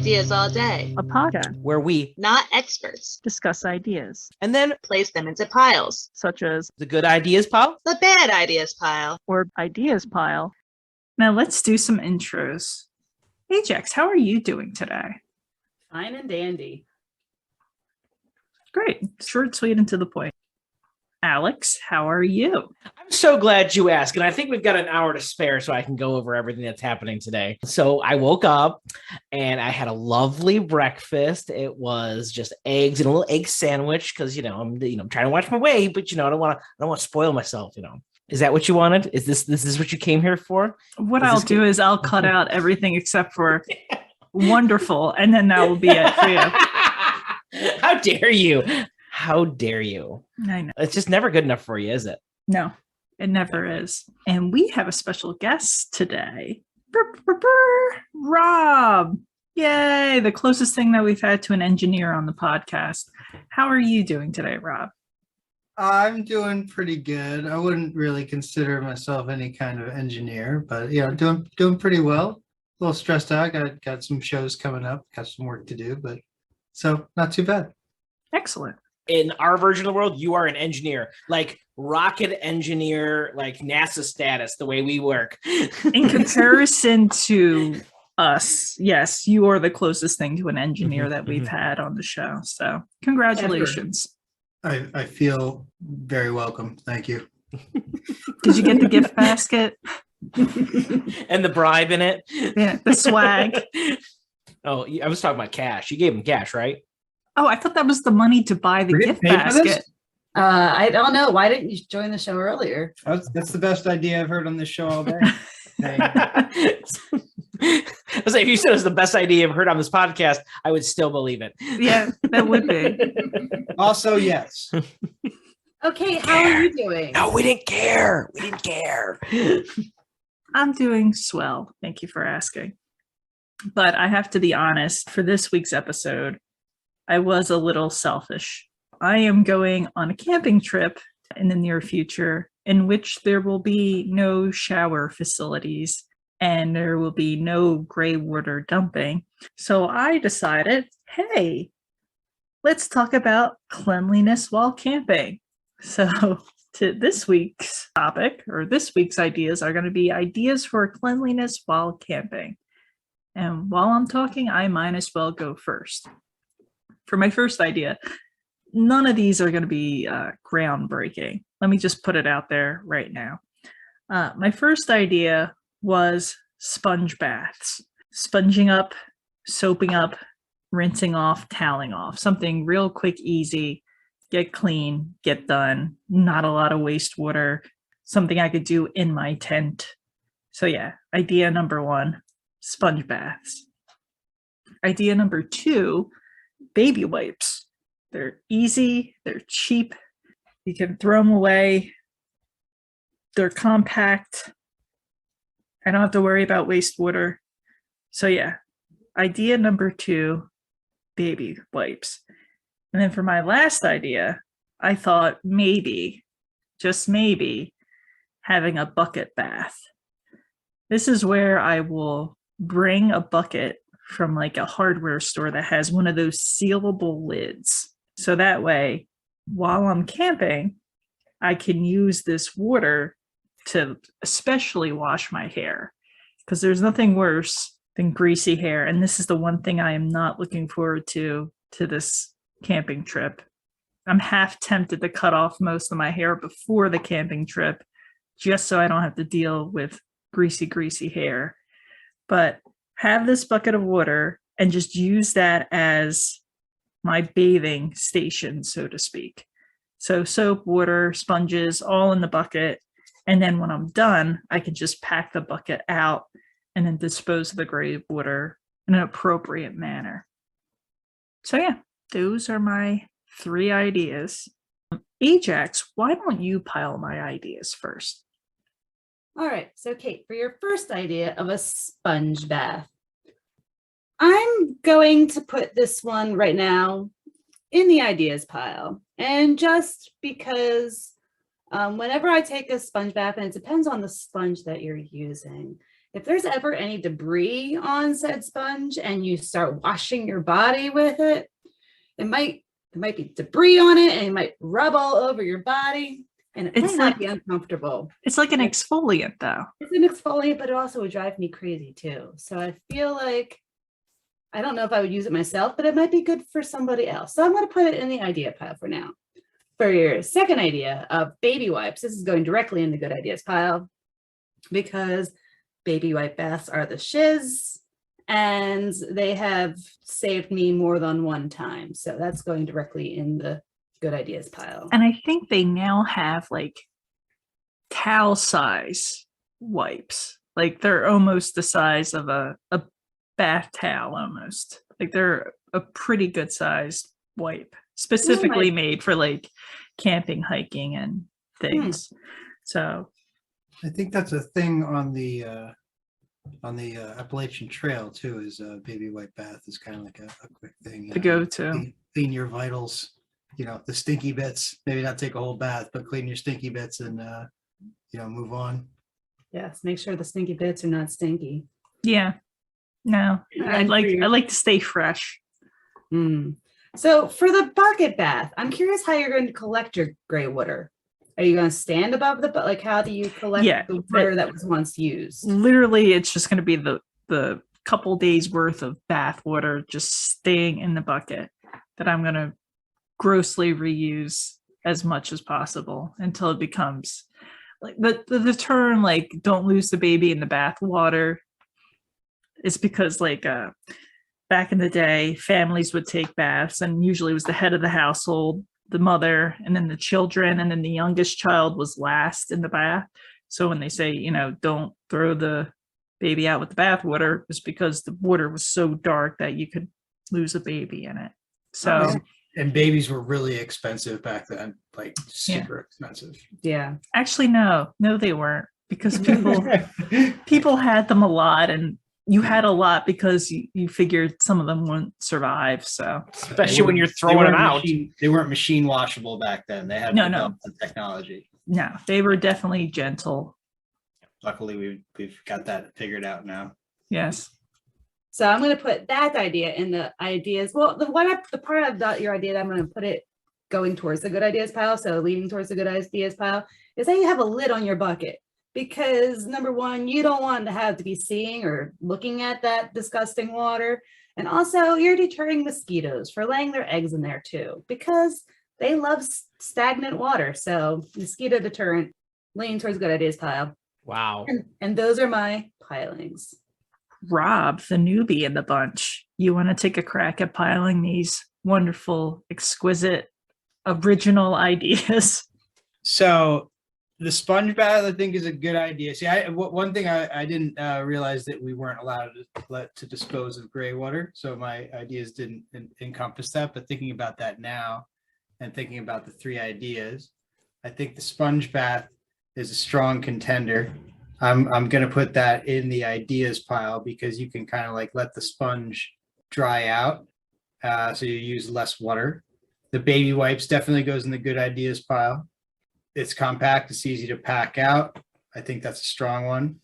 ideas all day. A podcast where we, not experts, discuss ideas, and then place them into piles. such as the good ideas pile. The bad ideas pile. or ideas pile. Now let's do some intros. Ajax, how are you doing today? Fine and dandy. Great. Short, sweet, and to the point. Alex, how are you? I'm so glad you asked. And I think we've got an hour to spare so I can go over everything that's happening today. So I woke up and I had a lovely breakfast. It was just eggs and a little egg sandwich because, I'm trying to watch my weight, but, I don't want to spoil myself, Is that what you wanted? Is this what you came here for? What I'll do is I'll cut out everything except for wonderful, and then that will be it for you. How dare you? How dare you? I know. It's just never good enough for you, is it? No, it never is. And we have a special guest today. Rob. Yay, the closest thing that we've had to an engineer on the podcast. How are you doing today, Rob? I'm doing pretty good. I wouldn't really consider myself any kind of engineer, but doing pretty well. A little stressed out. Got some shows coming up, got some work to do, but so not too bad. Excellent. In our version of the world, you are an engineer, like rocket engineer, like NASA status, the way we work. In comparison to us, yes, you are the closest thing to an engineer that we've had on the show. So congratulations. I feel very welcome. Thank you. Did you get the gift basket? And the bribe in it? Yeah, the swag. Oh, I was talking about cash. You gave him cash, right? Oh, I thought that was the money to buy the gift basket. I don't know. Why didn't you join the show earlier? That's the best idea I've heard on this show all day. I was like, if you said it was the best idea I've heard on this podcast, I would still believe it. Yeah, that would be. Also, yes. Okay, how are you doing? No, we didn't care. We didn't care. I'm doing swell. Thank you for asking. But I have to be honest, for this week's episode, I was a little selfish. I am going on a camping trip in the near future in which there will be no shower facilities and there will be no gray water dumping. So I decided, hey, let's talk about cleanliness while camping. So to this week's topic, or this week's ideas, are going to be ideas for cleanliness while camping. And while I'm talking, I might as well go first. For my first idea, none of these are going to be groundbreaking. Let me just put it out there right now. My first idea was sponge baths. Sponging up, soaping up, rinsing off, toweling off. Something real quick, easy, get clean, get done. Not a lot of wastewater. Something I could do in my tent. So yeah, idea number one, sponge baths. Idea number two, baby wipes. They're easy, they're cheap, you can throw them away, they're compact, I don't have to worry about wastewater. So yeah, idea number two, baby wipes. And then for my last idea, I thought maybe, just maybe, having a bucket bath. This is where I will bring a bucket from like a hardware store that has one of those sealable lids. So that way, while I'm camping, I can use this water to especially wash my hair, because there's nothing worse than greasy hair. And this is the one thing I am not looking forward to this camping trip. I'm half tempted to cut off most of my hair before the camping trip, just so I don't have to deal with greasy hair. But have this bucket of water and just use that as my bathing station, so to speak. So soap, water, sponges, all in the bucket. And then when I'm done, I can just pack the bucket out and then dispose of the gray water in an appropriate manner. So yeah, those are my three ideas. Ajax, why don't you pile my ideas first? All right, so Kate, for your first idea of a sponge bath, I'm going to put this one right now in the ideas pile. And just because whenever I take a sponge bath, and it depends on the sponge that you're using, if there's ever any debris on said sponge and you start washing your body with it, there might be debris on it and it might rub all over your body and it It's might like- not be uncomfortable. It's like an exfoliant, though. It's an exfoliant, but it also would drive me crazy too. So I feel like, I don't know if I would use it myself, but it might be good for somebody else. So I'm going to put it in the idea pile for now. For your second idea of baby wipes, this is going directly in the good ideas pile because baby wipe baths are the shiz and they have saved me more than one time. So that's going directly in the good ideas pile. And I think they now have like towel size wipes. Like they're almost the size of a bath towel almost. Like they're a pretty good sized wipe, specifically made for like camping, hiking, and things. So I think that's a thing on the Appalachian Trail too. Is a baby wipe bath is kind of like a quick thing to go to. Clean your vitals, the stinky bits. Maybe not take a whole bath, but clean your stinky bits and move on. Yes, make sure the stinky bits are not stinky. Yeah. No, I And for your- like to stay fresh. So for the bucket bath, I'm curious how you're going to collect your gray water. Are you going to stand above the like? How do you collect the water that was once used? Literally, it's just going to be the couple days worth of bath water just staying in the bucket that I'm going to grossly reuse as much as possible until it becomes like the term like don't lose the baby in the bath water is because like back in the day, families would take baths and usually it was the head of the household, the mother, and then the children, and then the youngest child was last in the bath. So when they say, don't throw the baby out with the bath water, it's because the water was so dark that you could lose a baby in it. So and babies were really expensive back then, like super expensive. Yeah. actually, no, they weren't, because people had them a lot, and you had a lot because you figured some of them wouldn't survive. So Especially when you're throwing them out. They weren't machine washable back then. They had No. the technology. no, they were definitely gentle. Luckily, we've got that figured out now. Yes. So I'm going to put that idea in the ideas. Well, the part of your idea that I'm going to put it going towards the good ideas pile, so leading towards the good ideas pile, is that you have a lid on your bucket. Because number one, you don't want to have to be seeing or looking at that disgusting water. And also you're deterring mosquitoes for laying their eggs in there too, because they love stagnant water. So mosquito deterrent, leaning towards good ideas pile. Wow. And those are my pilings. Rob, the newbie in the bunch, you want to take a crack at piling these wonderful, exquisite, original ideas? So the sponge bath, I think, is a good idea. See, one thing I didn't realize that we weren't allowed to dispose of gray water. So my ideas didn't encompass that. But thinking about that now and thinking about the three ideas, I think the sponge bath is a strong contender. I'm going to put that in the ideas pile because you can kind of like let the sponge dry out. So you use less water. The baby wipes definitely goes in the good ideas pile. It's compact, it's easy to pack out. I think that's a strong one.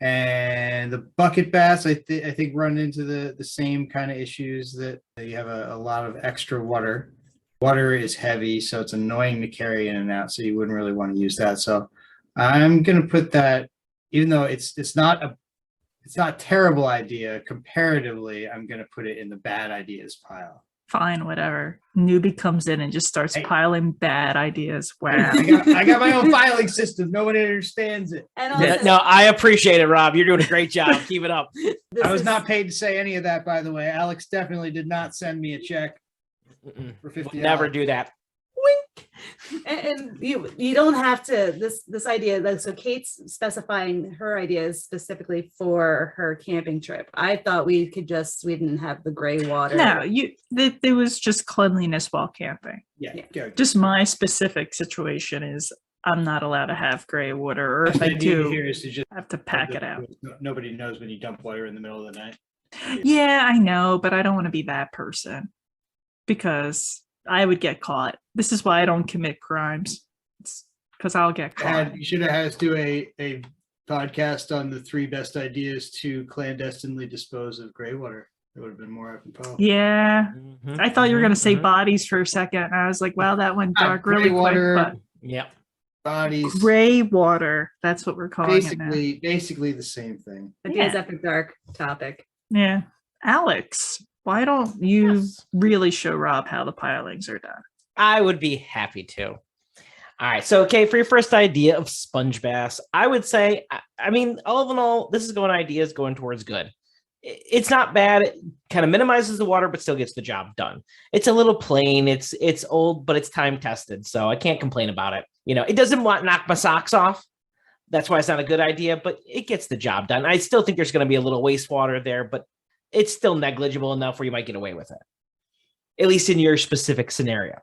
And the bucket baths, I think run into the same kind of issues that you have a lot of extra water. Water is heavy, so it's annoying to carry in and out. So you wouldn't really want to use that. So I'm going to put that, even though it's not a terrible idea comparatively, I'm going to put it in the bad ideas pile. Fine, whatever. Newbie comes in and just starts piling bad ideas. Wow. I got my own filing system. Nobody understands it. And also, No, I appreciate it, Rob. You're doing a great job. Keep it up. I was not paid to say any of that, by the way. Alex definitely did not send me a check for $50. We'll never do that. and you don't have to this idea, like, so Kate's specifying her ideas specifically for her camping trip. I thought we didn't have the gray water. No, there was just cleanliness while camping. Yeah. Just my specific situation is I'm not allowed to have gray water, or if I do, here is to just I have to pack it out. Nobody knows when you dump water in the middle of the night. Yeah, I know, but I don't want to be that person because I would get caught. This is why I don't commit crimes. It's because I'll get caught. You should have had us do a podcast on the 3 best ideas to clandestinely dispose of gray water. It would have been more apropos. Yeah. Mhm, I thought you were going to say mhm. bodies for a second. And I was like, wow, that went dark Gray really water, quick. Yep. bodies. But gray water, that's what we're calling it now. Basically the same thing. Ideas Yeah. after dark topic. Yeah. Alex, why don't you Yes. really show Rob how the pilings are done? I would be happy to. All right. So, okay, for your first idea of sponge baths, I would say, I mean, all in all, this is ideas going towards good. It's not bad. It kind of minimizes the water, but still gets the job done. It's a little plain. It's old, but it's time tested. So I can't complain about it. It doesn't knock my socks off. That's why it's not a good idea, but it gets the job done. I still think there's going to be a little wastewater there, but it's still negligible enough where you might get away with it, at least in your specific scenario.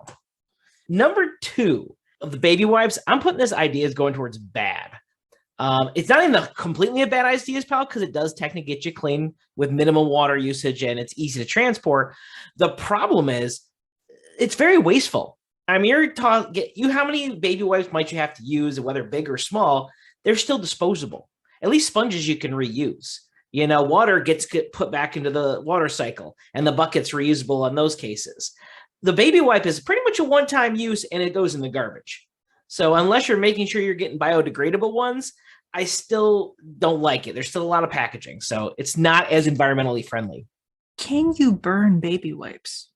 Number 2 of the baby wipes, I'm putting this idea as going towards bad. It's not even completely a bad idea, pal, because it does technically get you clean with minimal water usage and it's easy to transport. The problem is it's very wasteful. I mean, how many baby wipes might you have to use, whether big or small? They're still disposable. At least sponges you can reuse. Water gets put back into the water cycle and the bucket's reusable in those cases. The baby wipe is pretty much a one-time use and it goes in the garbage. So unless you're making sure you're getting biodegradable ones, I still don't like it. There's still a lot of packaging, so it's not as environmentally friendly. Can you burn baby wipes?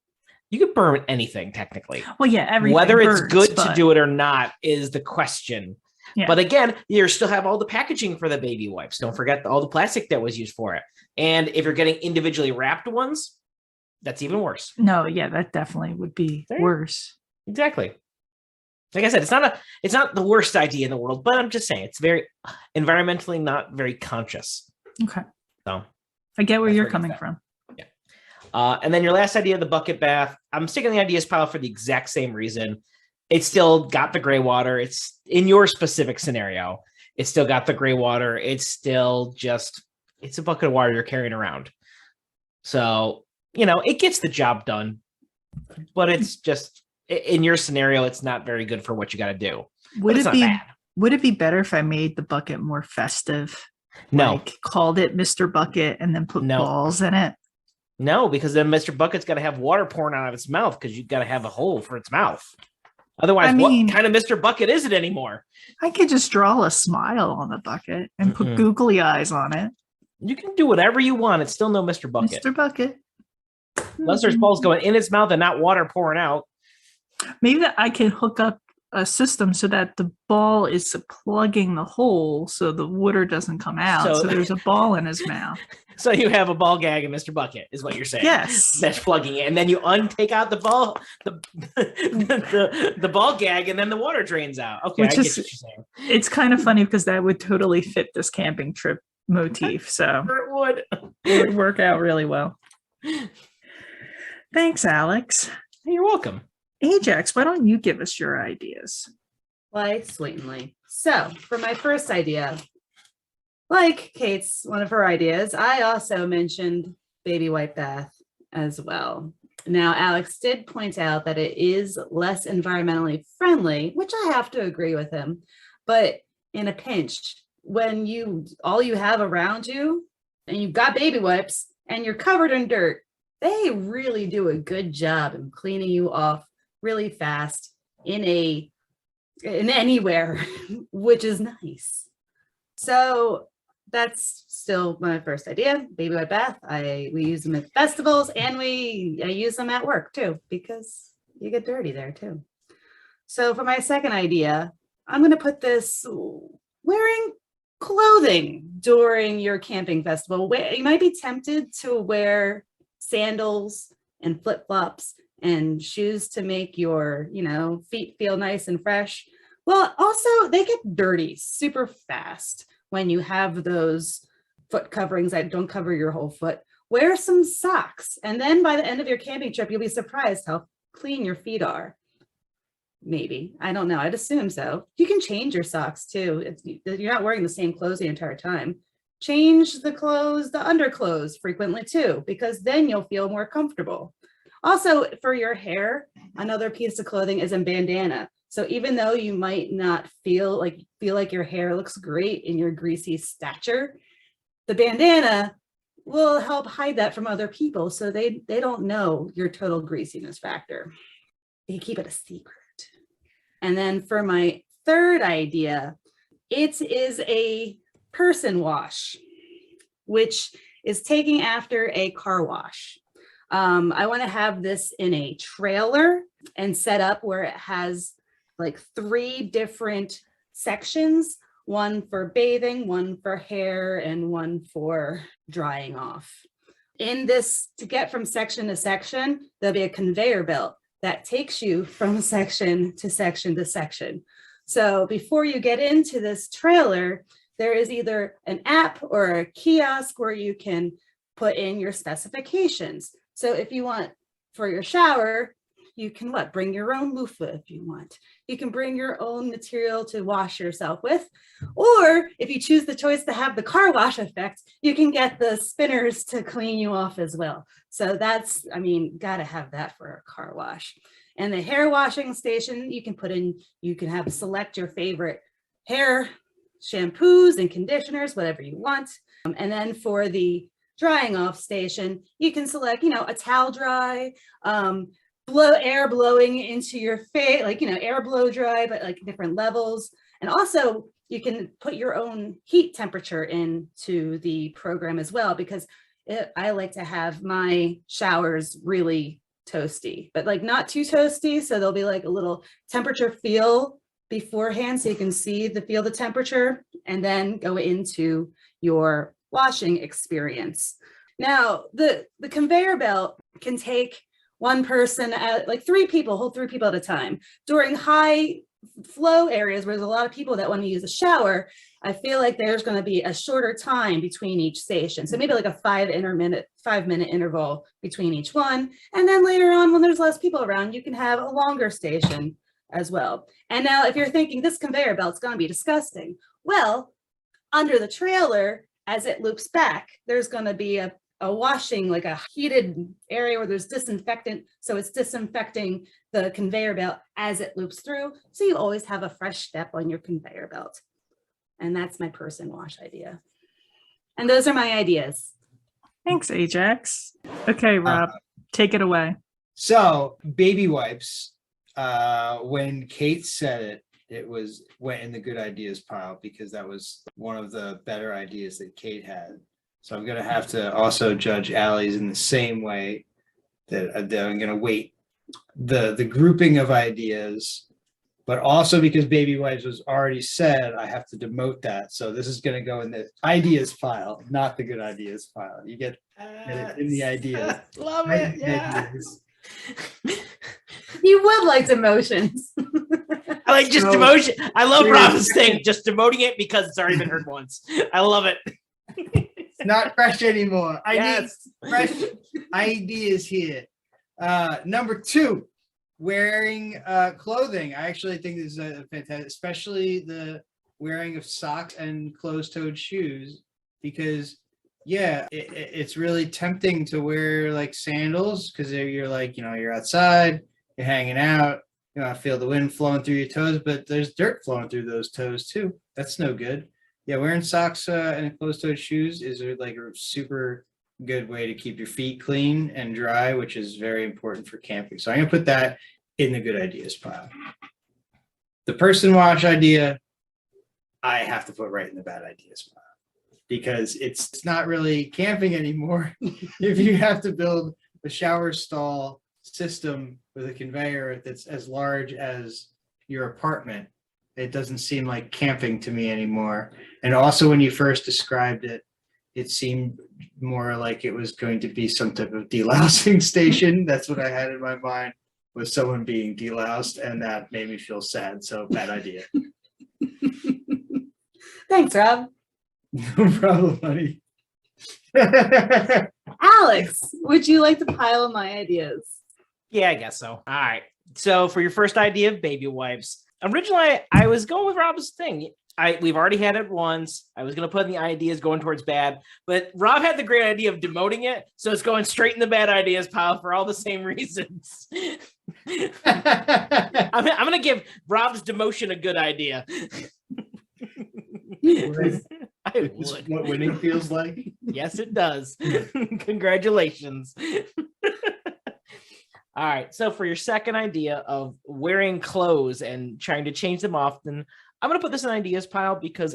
You can burn anything technically. Well, yeah, everything. Whether burns, it's good to but- do it or not is the question. Yeah. But again, you still have all the packaging for the baby wipes. Don't forget all the plastic that was used for it. And if you're getting individually wrapped ones, that's even worse. No, yeah, that definitely would be worse. Exactly. Like I said, it's not the worst idea in the world, but I'm just saying it's very environmentally not very conscious. Okay. So I get where that's you're where it coming gets from. Yeah. And then your last idea, the bucket bath, I'm sticking the ideas pile for the exact same reason. It's still got the gray water. It's in your specific scenario. It's still got the gray water. It's still it's a bucket of water you're carrying around. So, it gets the job done, but it's just, in your scenario, it's not very good for what you got to do. Would it's it not be bad. Would it be better if I made the bucket more festive? No. Like called it Mr. Bucket and then put balls in it? No, because then Mr. Bucket's got to have water pouring out of its mouth because you've got to have a hole for its mouth. Otherwise, what kind of Mr. Bucket is it anymore? I could just draw a smile on the bucket and put googly eyes on it. You can do whatever you want. It's still no Mr. Bucket. Mr. Bucket. Unless there's balls going in its mouth and not water pouring out. Maybe that I can hook up a system so that the ball is plugging the hole so the water doesn't come out. So there's a ball in his mouth. So you have a ball gag in Mr. Bucket, is what you're saying. Yes. That's plugging it. And then you take out the ball, the ball gag, and then the water drains out. Okay, I get what you're saying. It's kind of funny because that would totally fit this camping trip motif. So it would work out really well. Thanks, Alex. You're welcome. Ajax, why don't you give us your ideas? Quite sweetly. So for my first idea, like Kate's one of her ideas, I also mentioned baby wipe bath as well. Now, Alex did point out that it is less environmentally friendly, which I have to agree with him. But in a pinch, when all you have around you and you've got baby wipes and you're covered in dirt, they really do a good job in cleaning you off really fast in anywhere, which is nice. So that's still my first idea, baby wipe bath. We use them at festivals and I use them at work too, because you get dirty there too. So for my second idea, I'm going to put this wearing clothing during your camping festival. You might be tempted to wear sandals and flip-flops and shoes to make your, feet feel nice and fresh. Well, also they get dirty super fast when you have those foot coverings that don't cover your whole foot. Wear some socks. And then by the end of your camping trip, you'll be surprised how clean your feet are. Maybe. I don't know. I'd assume so. You can change your socks too. You're not wearing the same clothes the entire time. Change the underclothes frequently too, because then you'll feel more comfortable. Also, for your hair, another piece of clothing is a bandana. So even though you might not feel like your hair looks great in your greasy stature, the bandana will help hide that from other people so they don't know your total greasiness factor. You keep it a secret. And then for my third idea, it is a person wash, which is taking after a car wash. I want to have this in a trailer and set up where it has like 3 different sections, one for bathing, one for hair, and one for drying off. In this, to get from section to section, there'll be a conveyor belt that takes you from section to section to section. So before you get into this trailer, there is either an app or a kiosk where you can put in your specifications. So if you want for your shower, you can bring your own loofah if you want. You can bring your own material to wash yourself with. Or if you choose the choice to have the car wash effect, you can get the spinners to clean you off as well. So that's, gotta have that for a car wash. And the hair washing station, you can select your favorite hair shampoos and conditioners, whatever you want. And then for the drying off station, you can select, a towel dry, air blowing into your face, air blow dry, but like different levels. And also you can put your own heat temperature into the program as well, because I like to have my showers really toasty, but like not too toasty. So there'll be like a little temperature feel beforehand, so you can feel the temperature and then go into your washing experience. Now, the conveyor belt can take one person at like 3 people, hold 3 people at a time. During high flow areas where there's a lot of people that want to use a shower, I feel like there's going to be a shorter time between each station. So maybe like a 5-minute interval between each one. And then later on, when there's less people around, you can have a longer station as well. And now if you're thinking this conveyor belt's going to be disgusting, well, under the trailer, as it loops back, there's going to be a washing, like a heated area where there's disinfectant. So it's disinfecting the conveyor belt as it loops through. So you always have a fresh step on your conveyor belt. And that's my person wash idea. And those are my ideas. Thanks, Ajax. Okay, Rob, take it away. So baby wipes, when Kate said it, went in the good ideas pile because that was one of the better ideas that Kate had. So I'm going to have to also judge Allie's in the same way that I'm going to weight the grouping of ideas, but also because baby wipes was already said, I have to demote that. So this is going to go in the ideas pile, not the good ideas pile. You get it in the ideas. Love it. Yeah. Ideas. You would like demotions. I like just demotion. I love Robin's thing, just demoting it because it's already been heard once. I love it. It's not fresh anymore. I Yes. need fresh ideas here. Number 2, wearing clothing. I actually think this is a fantastic, especially the wearing of socks and closed-toed shoes, because it's really tempting to wear like sandals because you're like, you're outside, you're hanging out, I feel the wind flowing through your toes, but there's dirt flowing through those toes too. That's no good. Yeah, wearing socks and closed-toed shoes is like a super good way to keep your feet clean and dry, which is very important for camping. So I'm going to put that in the good ideas pile. The person wash idea, I have to put right in the bad ideas pile because it's not really camping anymore. If you have to build a shower stall system with a conveyor that's as large as your apartment, it doesn't seem like camping to me anymore. And also when you first described it, it seemed more like it was going to be some type of delousing station. That's what I had in my mind, was someone being deloused, and that made me feel sad. So bad idea. Thanks, Rob. No problem, buddy. Alex, would you like to pile my ideas? Yeah, I guess so. All right. So for your first idea of baby wipes, Originally, I was going with Rob's thing. We've already had it once. I was going to put in the ideas going towards bad, but Rob had the great idea of demoting it, so it's going straight in the bad ideas pile for all the same reasons. I'm going to give Rob's demotion a good idea. I This is would. what winning feels like. Yes, it does. Congratulations. All right. So for your second idea of wearing clothes and trying to change them often, I'm going to put this in ideas pile because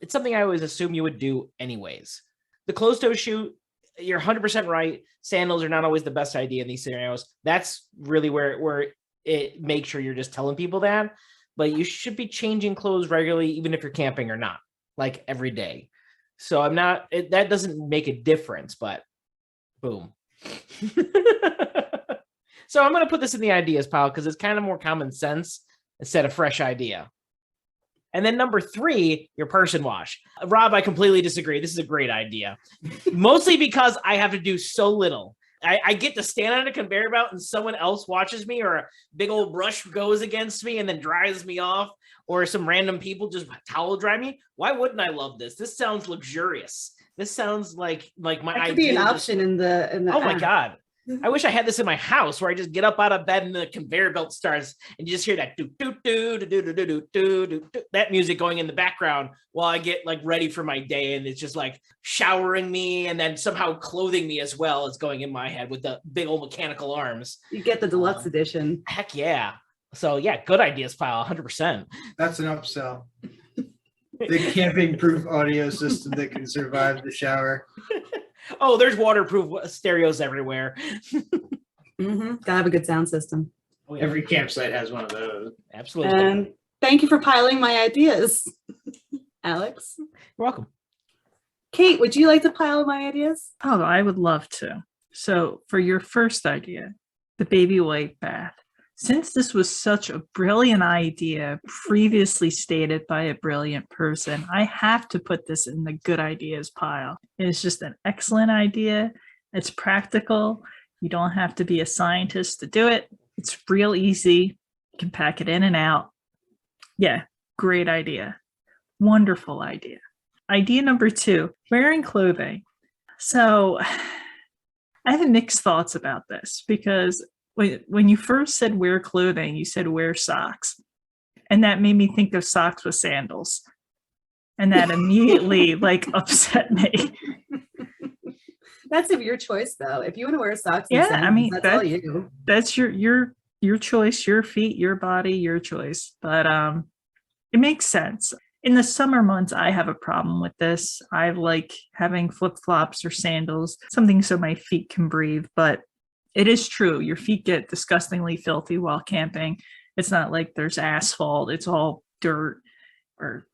it's something I always assume you would do anyways. The closed toe shoe, you're 100% right. Sandals are not always the best idea in these scenarios. That's really where it makes sure you're just telling people that. But you should be changing clothes regularly, even if you're camping or not, like every day. So that doesn't make a difference, but boom. So I'm going to put this in the ideas pile because it's kind of more common sense instead of fresh idea. And then number 3, your person wash. Rob, I completely disagree. This is a great idea. Mostly because I have to do so little. I get to stand on a conveyor belt and someone else watches me, or a big old brush goes against me and then dries me off, or some random people just towel dry me. Why wouldn't I love this? This sounds luxurious. This sounds like my That idea. could be an option in the Oh my app. God. I wish I had this in my house where I just get up out of bed and the conveyor belt starts and you just hear that do do do do do do do do that music going in the background while I get like ready for my day, and it's just like showering me and then somehow clothing me as well as going in my head with the big old mechanical arms. You get the deluxe edition. Heck yeah. So yeah, good ideas pile, 100%. That's an upsell. The camping-proof audio system that can survive the shower. Oh, there's waterproof stereos everywhere. Gotta have a good sound system. Every campsite has one of those. Absolutely. And thank you for piling my ideas, Alex. You're welcome. Kate, would you like to pile my ideas? Oh, I would love to. So for your first idea, the baby wipe bath. Since this was such a brilliant idea previously stated by a brilliant person, I have to put this in the good ideas pile. It's just an excellent idea. It's practical. You don't have to be a scientist to do it. It's real easy. You can pack it in and out. Yeah, great idea. Wonderful idea. Idea number 2, wearing clothing. So I have mixed thoughts about this because when you first said wear clothing, you said wear socks. And that made me think of socks with sandals. And that immediately upset me. That's of your choice, though. If you want to wear socks, and Yeah, sandals, I mean, that's all you. That's your choice, your feet, your body, your choice. But it makes sense. In the summer months, I have a problem with this. I like having flip-flops or sandals, something so my feet can breathe. But it is true. Your feet get disgustingly filthy while camping. It's not like there's asphalt. It's all dirt or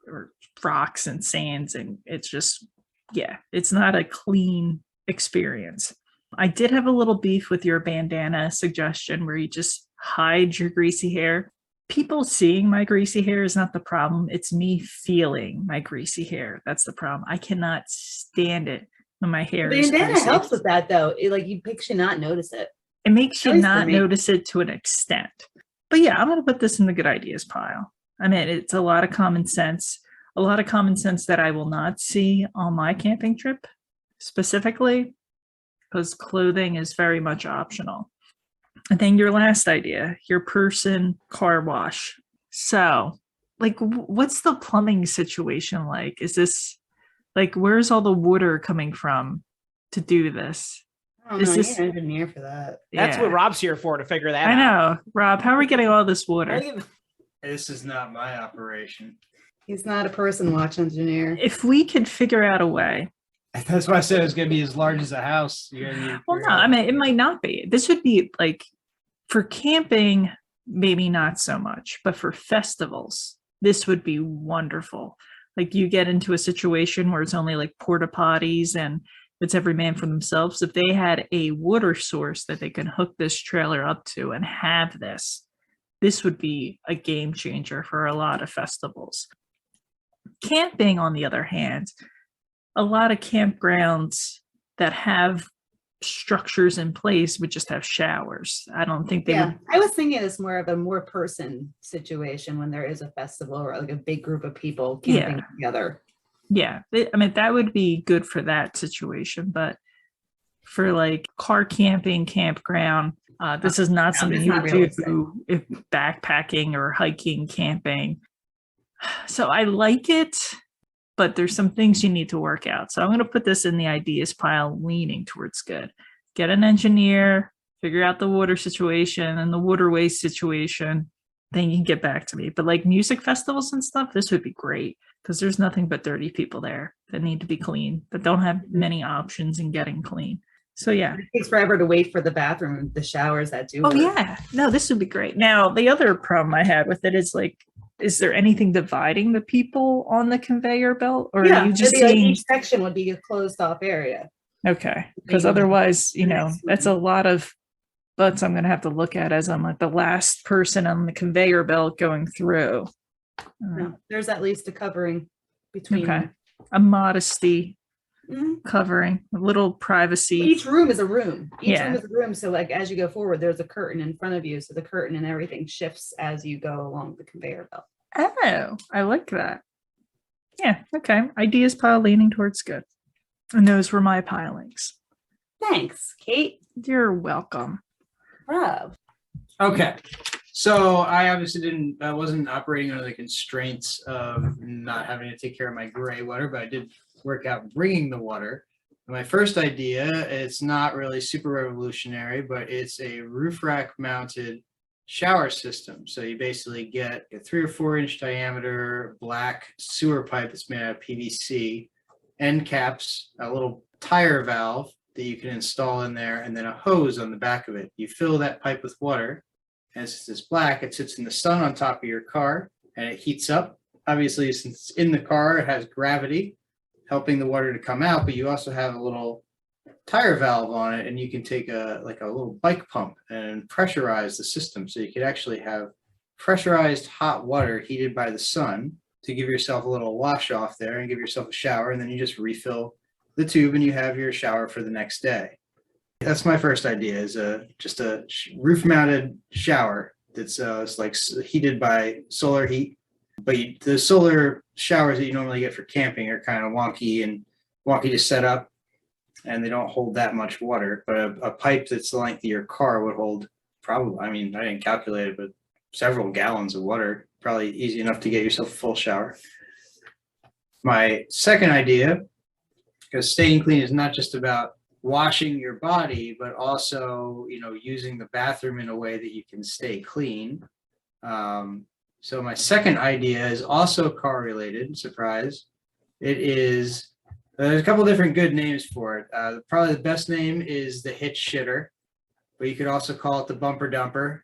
rocks and sands. And it's just, yeah, it's not a clean experience. I did have a little beef with your bandana suggestion where you just hide your greasy hair. People seeing my greasy hair is not the problem. It's me feeling my greasy hair. That's the problem. I cannot stand it when my hair is Bandana greasy. helps with that, though. It makes you not notice it. It makes you At least for not me. notice it to an extent. But yeah, I'm going to put this in the good ideas pile. I mean, it's a lot of common sense that I will not see on my camping trip specifically, because clothing is very much optional. And then your last idea, your person car wash. So, what's the plumbing situation like? Is this where's all the water coming from to do this? I don't know. You're an engineer for that. That's Yeah. what Rob's here for, to figure that I out. know. Rob, how are we getting all this water? This is not my operation. He's not a person watch engineer. If we could figure out a way. That's why I said it's going to be as large as a house. Well, no, I mean, it might not be. This would be for camping, maybe not so much, but for festivals, this would be wonderful. You get into a situation where it's only porta potties and it's every man for themselves. If they had a water source that they can hook this trailer up to and have this would be a game changer for a lot of festivals. Camping, on the other hand, a lot of campgrounds that have structures in place would just have showers. I don't think they would. I was thinking it's more of a more person situation when there is a festival or like a big group of people camping together. Yeah. I mean, that would be good for that situation, but for like car camping, campground, this is not something you would do if backpacking or hiking, camping. So I like it, but there's some things you need to work out. So I'm going to put this in the ideas pile, leaning towards good. Get an engineer, figure out the water situation and the waterway situation. Then you can get back to me. But like music festivals and stuff, this would be great because there's nothing but dirty people there that need to be clean, that don't have many options in getting clean. So yeah. It takes forever to wait for the bathroom, the showers that do. Oh yeah. No, this would be great. Now, the other problem I had with it is like, is there anything dividing the people on the conveyor belt? Or are you just seeing each section would be a closed off area? Okay. Because otherwise, you know, that's a lot of butts I'm going to have to look at as I'm like the last person on the conveyor belt going through. No, there's at least a covering between them. A modesty covering, a little privacy. Each room is a room. Each room is a room. So like as you go forward, there's a curtain in front of you. So the curtain and everything shifts as you go along the conveyor belt. Oh, I like that. Yeah. Okay. Ideas pile leaning towards good. And those were my pilings. Thanks, Kate. You're welcome. Rob. Okay. So I obviously wasn't operating under the constraints of not having to take care of my gray water, but I did work out bringing the water. My first idea, it's not really super revolutionary, but it's a roof rack mounted shower system. So you basically get a 3 or 4 inch diameter black sewer pipe that's made out of PVC, end caps, a little tire valve that you can install in there, and then a hose on the back of it. You fill that pipe with water, and since it's black, it sits in the sun on top of your car and it heats up. Obviously, since it's in the car, it has gravity helping the water to come out, but you also have a little tire valve on it, and you can take a little bike pump and pressurize the system. So you could actually have pressurized hot water heated by the sun to give yourself a little wash off there and give yourself a shower, and then you just refill the tube and you have your shower for the next day. That's my first idea, is just a roof mounted shower that's it's like heated by solar heat. But the solar showers that you normally get for camping are kind of wonky to set up, and they don't hold that much water. But a pipe that's the length of your car would hold probably, I mean, I didn't calculate it, but several gallons of water, probably easy enough to get yourself a full shower. My second idea, because staying clean is not just about washing your body, but also, you know, using the bathroom in a way that you can stay clean. So my second idea is also car related. Surprise. It is, there's a couple different good names for it. Probably the best name is the hitch shitter, but you could also call it the bumper dumper.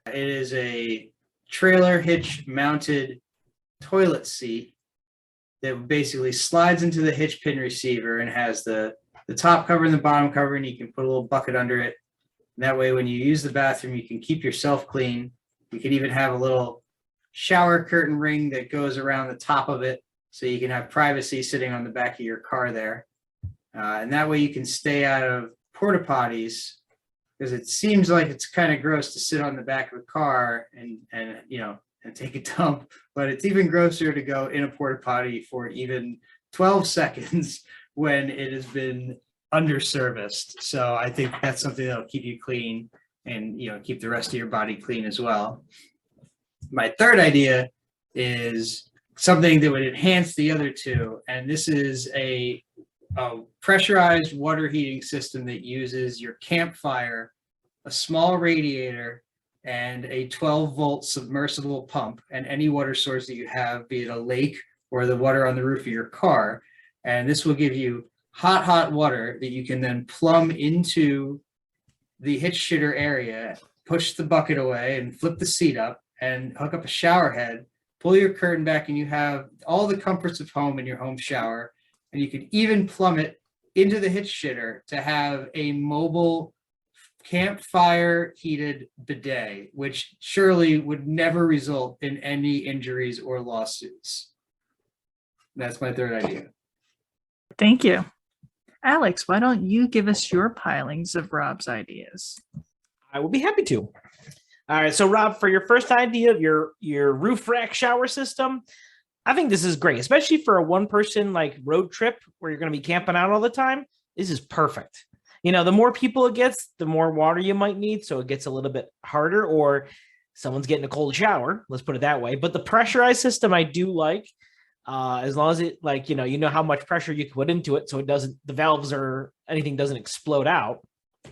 It is a trailer hitch mounted toilet seat that basically slides into the hitch pin receiver and has the top cover and the bottom cover, and you can put a little bucket under it. And that way, when you use the bathroom, you can keep yourself clean. You can even have a little shower curtain ring that goes around the top of it, so you can have privacy sitting on the back of your car there. And that way you can stay out of porta potties, because it seems like it's kind of gross to sit on the back of a car and you know, and take a dump, but it's even grosser to go in a porta potty for even 12 seconds when it has been underserviced. So I think that's something that'll keep you clean and, you know, keep the rest of your body clean as well. My third idea is something that would enhance the other two, and this is a pressurized water heating system that uses your campfire, a small radiator, and a 12-volt submersible pump, and any water source that you have, be it a lake or the water on the roof of your car. And this will give you hot water that you can then plumb into the hitch shitter area, push the bucket away and flip the seat up and hook up a shower head, pull your curtain back, and you have all the comforts of home in your home shower. And you could even plumb it into the hitch shitter to have a mobile campfire heated bidet, which surely would never result in any injuries or lawsuits. That's my third idea. Thank you. Alex, why don't you give us your pilings of Rob's ideas? I will be happy to. All right, so Rob, for your first idea of your roof rack shower system, I think this is great, especially for a one-person like road trip where you're going to be camping out all the time. This is perfect. You know, the more people it gets, the more water you might need, so it gets a little bit harder, or someone's getting a cold shower. Let's put it that way. But the pressurized system, I do like, as long as it like you know how much pressure you can put into it, so it doesn't the valves or anything doesn't explode out.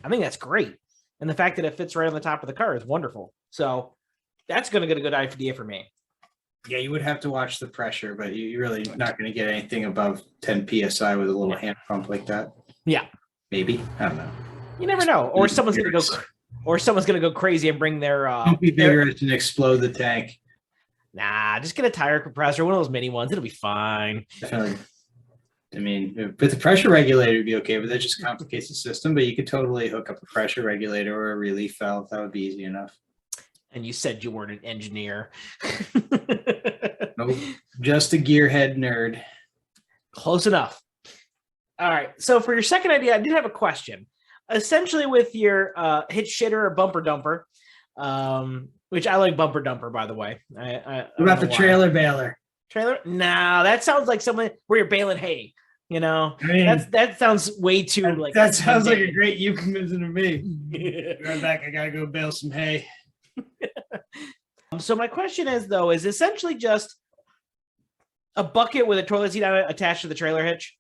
I think that's great. And the fact that it fits right on the top of the car is wonderful. So that's going to get a good idea for me. Yeah, you would have to watch the pressure, but you're really not going to get anything above 10 psi with a little hand pump like that. Yeah, maybe. I don't know. You never know. Or someone's going to go crazy and bring their don't be vigorous and explode the tank. Nah, just get a tire compressor, one of those mini ones. It'll be fine. Definitely. I mean, but the pressure regulator would be okay, but that just complicates the system. But you could totally hook up a pressure regulator or a relief valve. That would be easy enough. And you said you weren't an engineer. Nope, just a gearhead nerd. Close enough. All right. So for your second idea, I did have a question. Essentially, with your hitch shitter or bumper dumper, which I like bumper dumper, by the way. What about the trailer baler? Trailer? Nah, that sounds like someone where you're baling hay. You know, I mean, that sounds way too like. That sounds like a great euphemism to me. Right back, I gotta go bale some hay. So my question is, though, is essentially just a bucket with a toilet seat on it attached to the trailer hitch,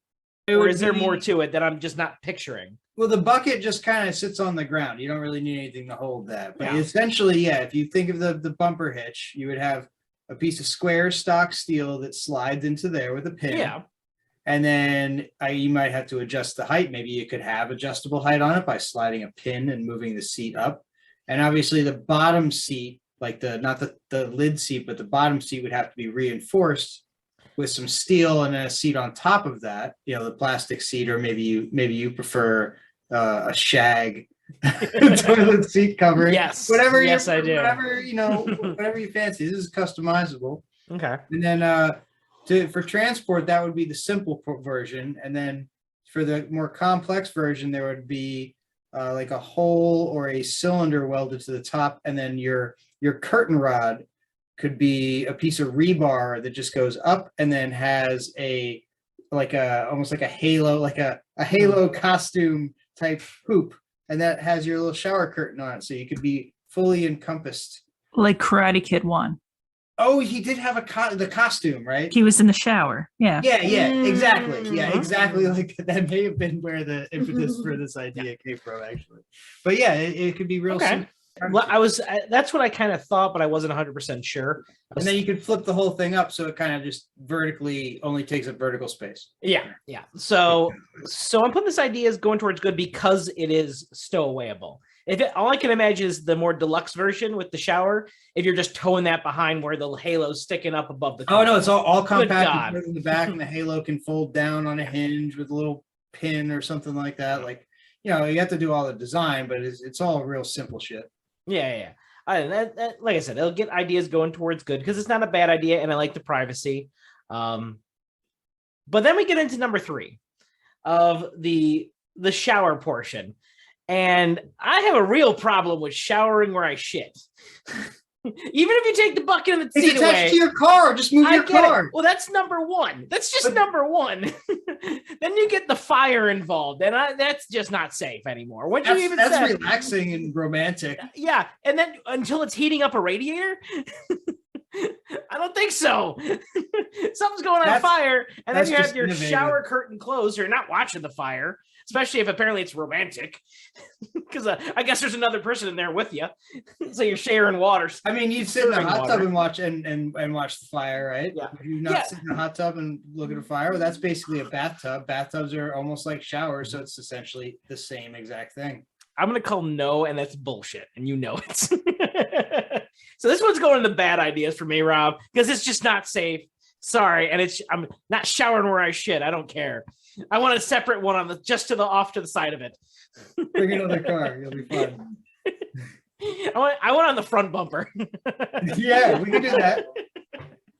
or is there more to it that I'm just not picturing? Well, the bucket just kind of sits on the ground. You don't really need anything to hold that. But essentially, yeah, if you think of the bumper hitch, you would have a piece of square stock steel that slides into there with a pin. Yeah. And then you might have to adjust the height. Maybe you could have adjustable height on it by sliding a pin and moving the seat up. And obviously the bottom seat, like not the lid seat, but the bottom seat would have to be reinforced with some steel and then a seat on top of that, you know, the plastic seat, or maybe you prefer a shag toilet seat cover. Yes. Whatever I do. Whatever, whatever you fancy. This is customizable. Okay. And then for transport, that would be the simple version. And then for the more complex version, there would be like a hole or a cylinder welded to the top, and then your curtain rod could be a piece of rebar that just goes up and then has almost like a halo, like a halo costume type hoop, and that has your little shower curtain on it, so you could be fully encompassed. Like Karate Kid 1. Oh, he did have the costume, right? He was in the shower. Yeah. Yeah, exactly. Yeah, exactly. Like that may have been where the impetus for this idea came from, actually. But yeah, it could be real simple. Well, that's what I kind of thought, but I wasn't 100% sure. And then you could flip the whole thing up so it kind of just vertically only takes up vertical space. Yeah. So I'm putting this idea as going towards good because it is stowawayable. All I can imagine is the more deluxe version with the shower, if you're just towing that behind where the halo's sticking up above the car. Oh, no, it's all compact in the back, and the halo can fold down on a hinge with a little pin or something like that. Like, you have to do all the design, but it's all real simple shit. Yeah. Like I said, it'll get ideas going towards good because it's not a bad idea, and I like the privacy. But then we get into number 3 of the shower portion. And I have a real problem with showering where I shit. Even if you take the bucket and the seat away. It's attached to your car. Just move your car. Well, that's number 1. That's just number 1. Then you get the fire involved, and that's just not safe anymore. That's relaxing and romantic. Yeah, and then until it's heating up a radiator. I don't think so. Something's going on fire, and then you have your shower curtain closed. You're not watching the fire, especially if apparently it's romantic, because I guess there's another person in there with you, so you're sharing water. I mean, you'd sit in the hot tub and watch and watch the fire, right? Yeah. If you not sit in the hot tub and look at a fire, well, that's basically a bathtub. Bathtubs are almost like showers, so it's essentially the same exact thing. I'm gonna call no, and that's bullshit, and you know it. So this one's going to the bad ideas for me, Rob, because it's just not safe. Sorry, and I'm not showering where I shit. I don't care. I want a separate one off to the side of it. Bring another car. You'll be fine. I want on the front bumper. Yeah, we can do that.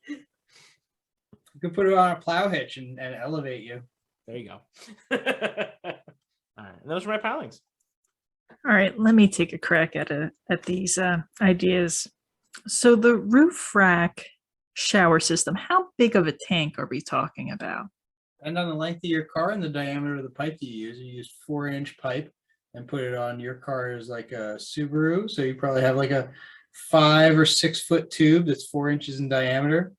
We could put it on a plow hitch and elevate you. There you go. All right. And those are my pilings. All right, let me take a crack at these ideas. So the roof rack shower system, how big of a tank are we talking about? And on the length of your car and the diameter of the pipe you use 4-inch pipe and put it on. Your car is like a Subaru, so you probably have like a 5 or 6 foot tube that's 4 inches in diameter.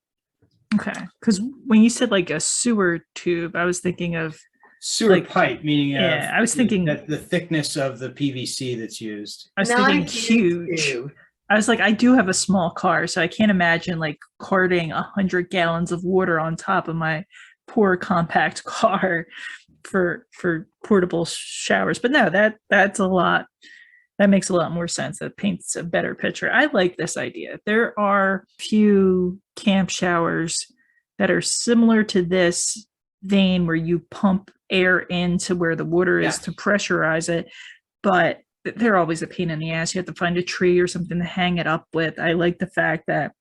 Okay, because when you said like a sewer tube, I was thinking of Sewer like, pipe, meaning yeah, I was thinking that the thickness of the PVC that's used. I was thinking huge. I was like, I do have a small car, so I can't imagine like carting 100 gallons of water on top of my poor compact car for portable showers. But no, that's a lot. That makes a lot more sense. That paints a better picture. I like this idea. There are few camp showers that are similar to this vein where you pump air into where the water is to pressurize it, but they're always a pain in the ass. You have to find a tree or something to hang it up with. I like the fact that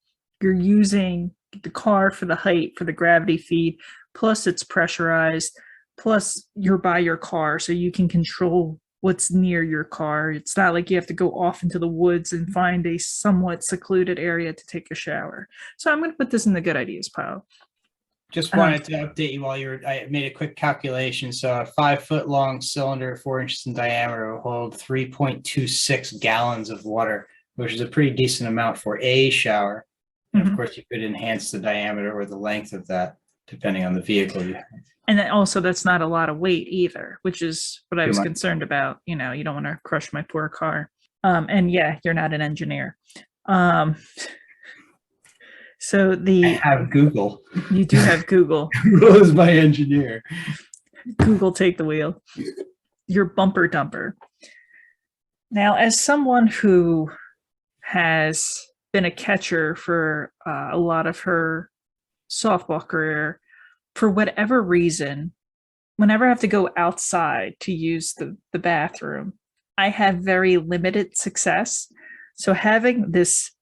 you're using the car for the height, for the gravity feed, plus it's pressurized, plus you're by your car, so you can control what's near your car. It's not like you have to go off into the woods and find a somewhat secluded area to take a shower. So I'm going to put this in the good ideas pile. Just wanted to update you I made a quick calculation. So a 5 foot long cylinder, 4 inches in diameter, will hold 3.26 gallons of water, which is a pretty decent amount for a shower. And of course, you could enhance the diameter or the length of that, depending on the vehicle you have. And then also, that's not a lot of weight either, which is what I was concerned about. You know, you don't want to crush my poor car. And yeah, you're not an engineer. So I have Google. You do have Google. Google is my engineer. Google, take the wheel. Your bumper dumper. Now, as someone who has been a catcher for a lot of her softball career, for whatever reason, whenever I have to go outside to use the bathroom, I have very limited success. So having this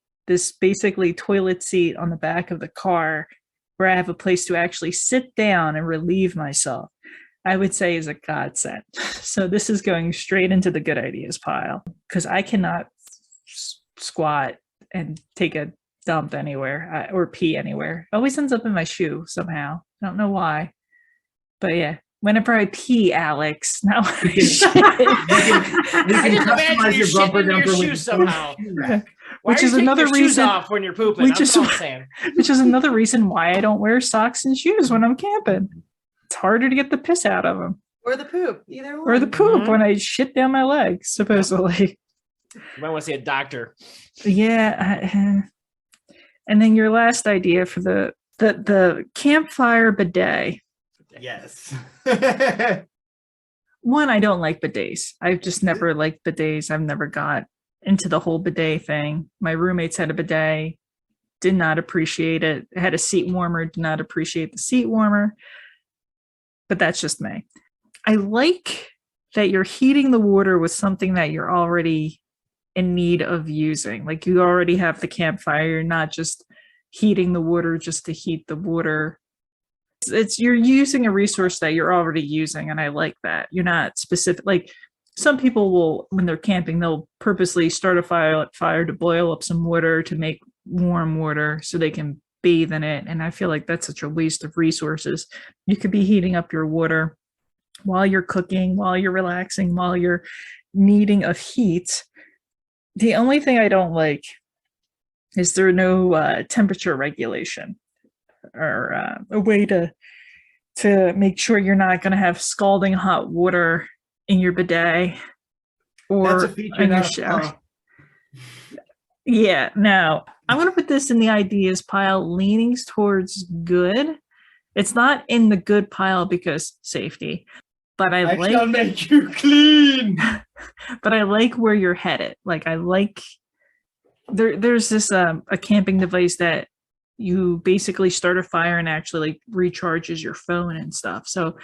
basically toilet seat on the back of the car where I have a place to actually sit down and relieve myself, I would say is a godsend. So this is going straight into the good ideas pile because I cannot squat and take a dump anywhere or pee anywhere. It always ends up in my shoe somehow. I don't know why. But yeah, whenever I pee, Alex, now I just imagine you shitting in your shoes somehow. Which is another reason off when you're pooping. Which is another reason why I don't wear socks and shoes when I'm camping. It's harder to get the piss out of them. Or the poop, either one. Or the poop when I shit down my legs, supposedly. You might want to see a doctor. Yeah. And then your last idea for the Campfire Bidet. Yes. One, I don't like bidets. I've just never liked bidets. I've never got into the whole bidet thing. My roommates had a bidet, did not appreciate it. It had a seat warmer, did not appreciate the seat warmer. But that's just me. I like that you're heating the water with something that you're already in need of using. Like you already have the campfire. You're not just heating the water just to heat the water. You're using a resource that you're already using, and I like that. You're not specific. Like some people will, when they're camping, they'll purposely start a fire to boil up some water to make warm water so they can bathe in it. And I feel like that's such a waste of resources. You could be heating up your water while you're cooking, while you're relaxing, while you're needing of heat. The only thing I don't like is there no temperature regulation or a way to make sure you're not going to have scalding hot water in your bidet or in your shower. Yeah, no. I'm going to put this in the ideas pile, leaning towards good. It's not in the good pile because safety, but I shall make you clean. But I like where you're headed. Like I like there's this a camping device that you basically start a fire and actually like recharges your phone and stuff. So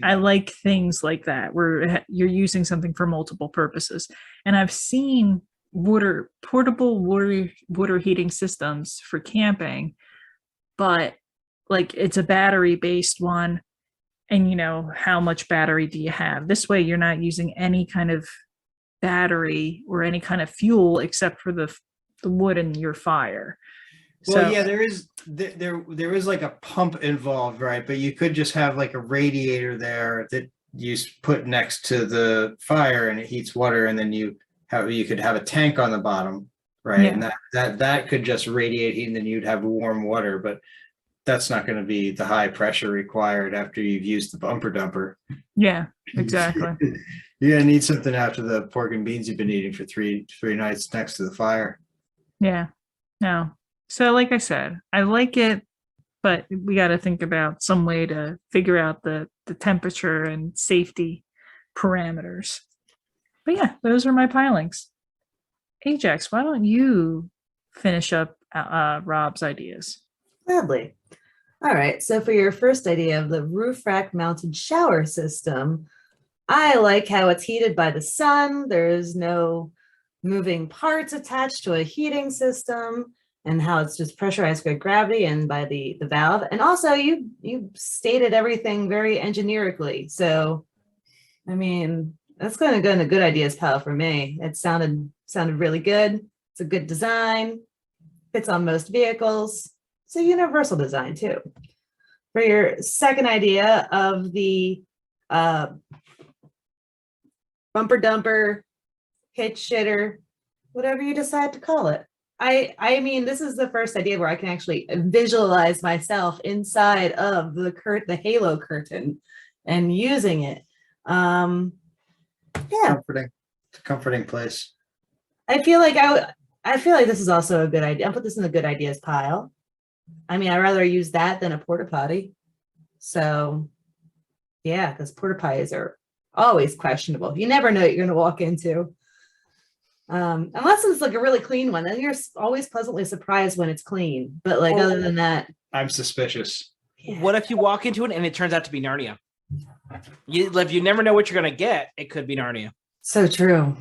I like things like that where you're using something for multiple purposes. And I've seen portable water heating systems for camping, but like it's a battery based one and how much battery do you have. This way you're not using any kind of battery or any kind of fuel except for the wood in your fire. Well, yeah, there is like a pump involved, right? But you could just have like a radiator there that you put next to the fire and it heats water, and then you could have a tank on the bottom, right? Yeah. And that could just radiate heat, and then you'd have warm water, but that's not going to be the high pressure required after you've used the bumper dumper. Yeah, exactly. You're gonna need something after the pork and beans you've been eating for three nights next to the fire. Yeah. No. So like I said, I like it, but we got to think about some way to figure out the temperature and safety parameters. But yeah, those are my pilings. Ajax, why don't you finish up Rob's ideas? Gladly. All right. So for your first idea of the roof rack mounted shower system, I like how it's heated by the sun. There's no moving parts attached to a heating system, and how it's just pressurized by gravity and by the valve. And also you stated everything very engineerically. So, I mean, that's going to go in a good ideas pile for me. It sounded really good. It's a good design, fits on most vehicles. It's a universal design too. For your second idea of the bumper dumper, hitch shitter, whatever you decide to call it. I mean, this is the first idea where I can actually visualize myself inside of the halo curtain and using it. Yeah. Comforting. It's a comforting place. I feel like this is also a good idea. I'll put this in the good ideas pile. I mean, I'd rather use that than a porta potty. So yeah, because porta potties are always questionable. You never know what you're going to walk into. Unless it's like a really clean one, then you're always pleasantly surprised when it's clean. But like other than that, I'm suspicious. yeah. What if you walk into it and it turns out to be Narnia? You never know what you're going to get. It could be Narnia. So true.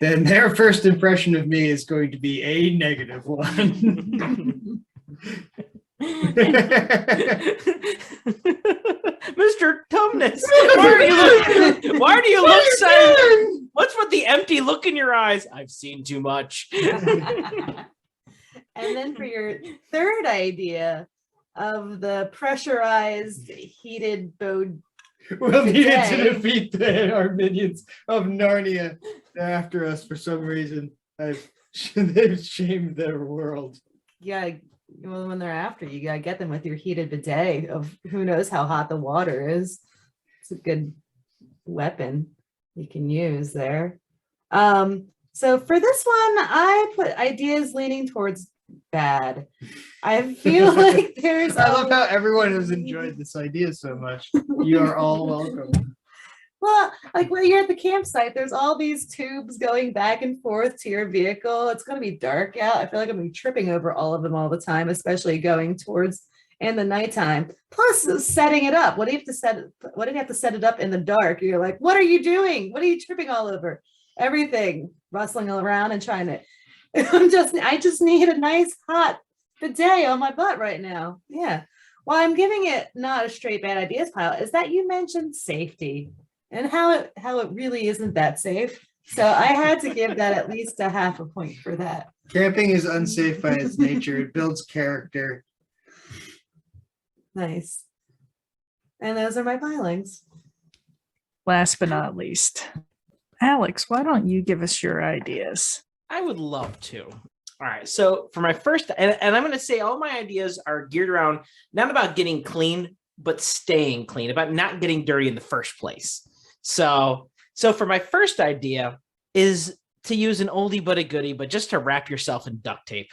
Then their first impression of me is going to be a negative one. Mr. Tumnus, why do you look so? What's with the empty look in your eyes? I've seen too much. And then for your third idea of the pressurized heated boat, We'll need it to defeat our minions of Narnia. They're after us for some reason. They've shamed their world. yeah, well, when they're after you, gotta get them with your heated bidet of who knows how hot the water is. It's a good weapon you can use there. So for this one, I put ideas leaning towards bad. I feel like there's I love how everyone has enjoyed this idea so much. You are all welcome. well, like when you're at the campsite, there's all these tubes going back and forth to your vehicle. It's going to be dark out. I feel like I'm going to be tripping over all of them all the time, especially going towards in the nighttime. Plus setting it up. What do you have to set it up in the dark? You're like, what are you doing? What are you tripping all over? Everything rustling around and trying to. I just need a nice hot bidet on my butt right now. Yeah. Well, I'm giving it not a straight bad ideas pile. Is that you mentioned safety and how it really isn't that safe. So I had to give that at least a half a point for that. Camping is unsafe by its nature. It builds character. Nice. And those are my pilings. Last but not least, Alex, why don't you give us your ideas? I would love to. All right. So for my first, and I'm going to say all my ideas are geared around not about getting clean, but staying clean, about not getting dirty in the first place. So for my first idea is to use an oldie but a goodie, but just to wrap yourself in duct tape.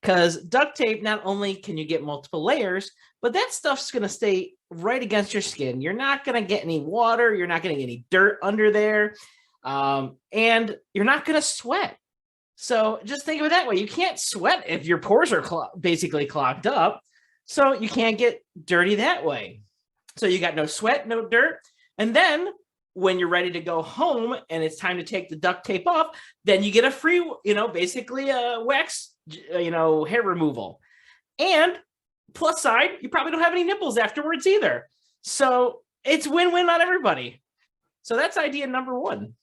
Because duct tape, not only can you get multiple layers, but that stuff's going to stay right against your skin. You're not going to get any water. You're not getting any dirt under there. And you're not going to sweat. So just think of it that way. You can't sweat if your pores are basically clogged up. So you can't get dirty that way. So you got no sweat, no dirt. And then when you're ready to go home and it's time to take the duct tape off, then you get a free, basically a wax, hair removal. And plus side, you probably don't have any nipples afterwards either. So It's win-win on everybody. So that's idea number 1.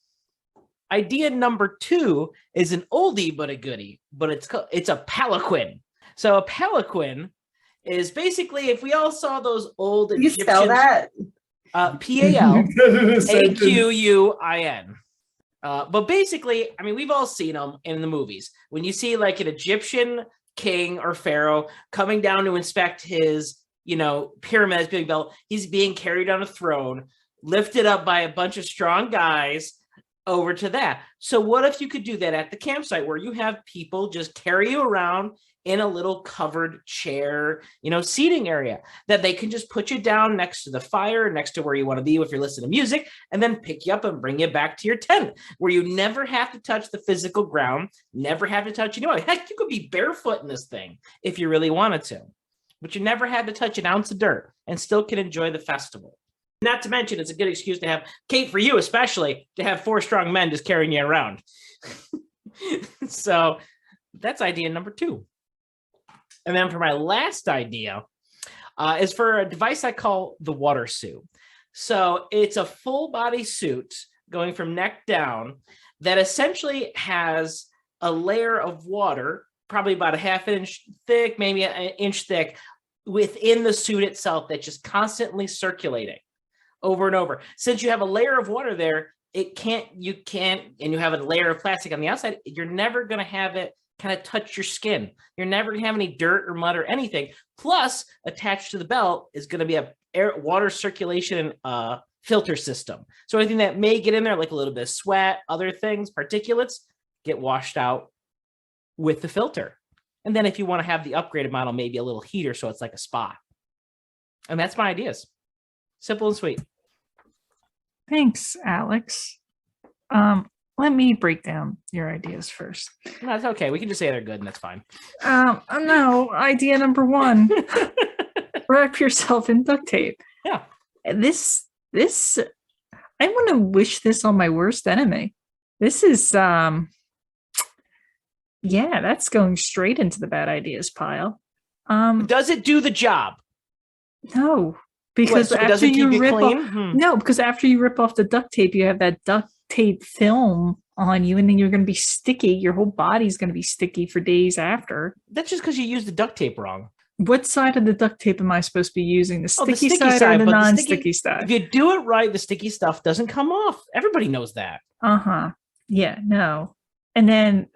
Idea number 2 is an oldie but a goodie, but it's a palanquin. So a palanquin is basically, if we all saw those old You spell that? Palanquin. But basically, I mean, we've all seen them in the movies. When you see like an Egyptian king or pharaoh coming down to inspect his, pyramid, his big belt, he's being carried on a throne, lifted up by a bunch of strong guys over to that. So what if you could do that at the campsite where you have people just carry you around in a little covered chair, seating area that they can just put you down next to the fire, next to where you want to be if you're listening to music, and then pick you up and bring you back to your tent where you never have to touch the physical ground, never have to touch, heck, you could be barefoot in this thing if you really wanted to, but you never had to touch an ounce of dirt and still can enjoy the festival. Not to mention, it's a good excuse to have, Kate, for you especially, to have 4 strong men just carrying you around. So that's idea number 2. And then for my last idea is for a device I call the water suit. So it's a full body suit going from neck down that essentially has a layer of water, probably about a ½ inch thick, maybe an inch thick, within the suit itself that's just constantly circulating over and over. Since you have a layer of water there, and you have a layer of plastic on the outside, you're never going to have it kind of touch your skin. You're never going to have any dirt or mud or anything. Plus, attached to the belt is going to be a water circulation filter system. So anything that may get in there, like a little bit of sweat, other things, particulates, get washed out with the filter. And then if you want to have the upgraded model, maybe a little heater so it's like a spa. And that's my ideas. Simple and sweet. Thanks, Alex. Let me break down your ideas first. No, that's okay. We can just say they're good and that's fine. No, idea number 1. Wrap yourself in duct tape. Yeah. This I want to wish this on my worst enemy. This is that's going straight into the bad ideas pile. Does it do the job? No, because after you rip off, because after you rip off the duct tape, you have that duct tape film on you, and then you're going to be sticky. Your whole body's going to be sticky for days after. That's just because you used the duct tape wrong. What side of the duct tape am I supposed to be using? The sticky side or the non-sticky side? If you do it right, the sticky stuff doesn't come off. Everybody knows that. Yeah, no. And then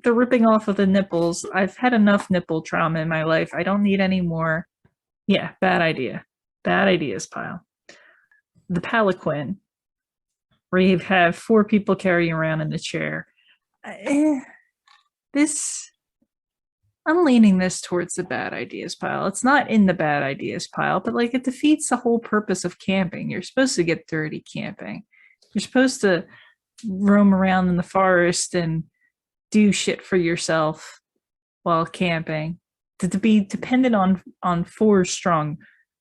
the ripping off of the nipples. I've had enough nipple trauma in my life. I don't need any more. Yeah, bad idea. Bad ideas pile. The palanquin, where you have 4 people carrying around in the chair. I'm leaning this towards the bad ideas pile. It's not in the bad ideas pile, but like it defeats the whole purpose of camping. You're supposed to get dirty camping. You're supposed to roam around in the forest and do shit for yourself while camping. To be dependent on 4 strong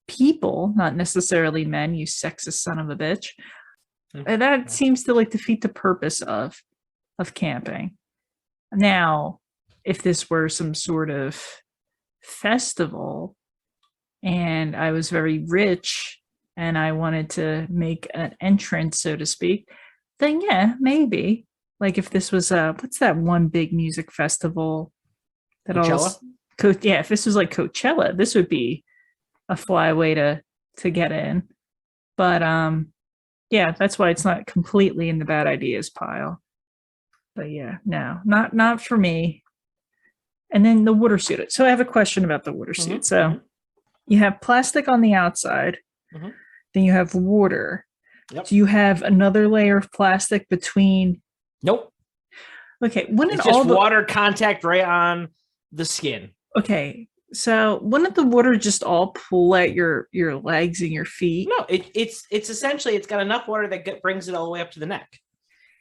people, not necessarily men, you sexist son of a bitch. And that seems to like defeat the purpose of camping. Now, if this were some sort of festival and I was very rich and I wanted to make an entrance, so to speak, then yeah, maybe. Like if this was what's that one big music festival that Coachella? If this was like Coachella, this would be a fly way to get in. But yeah, that's why it's not completely in the bad ideas pile. But yeah, no, not for me. And then the water suit. So I have a question about the water suit. So you have plastic on the outside, then you have water. Yep. Do you have another layer of plastic between? Nope. Okay. It's just water contact right on the skin. Okay. So wouldn't the water just all pool at your legs and your feet? No, it's essentially, it's got enough water that brings it all the way up to the neck.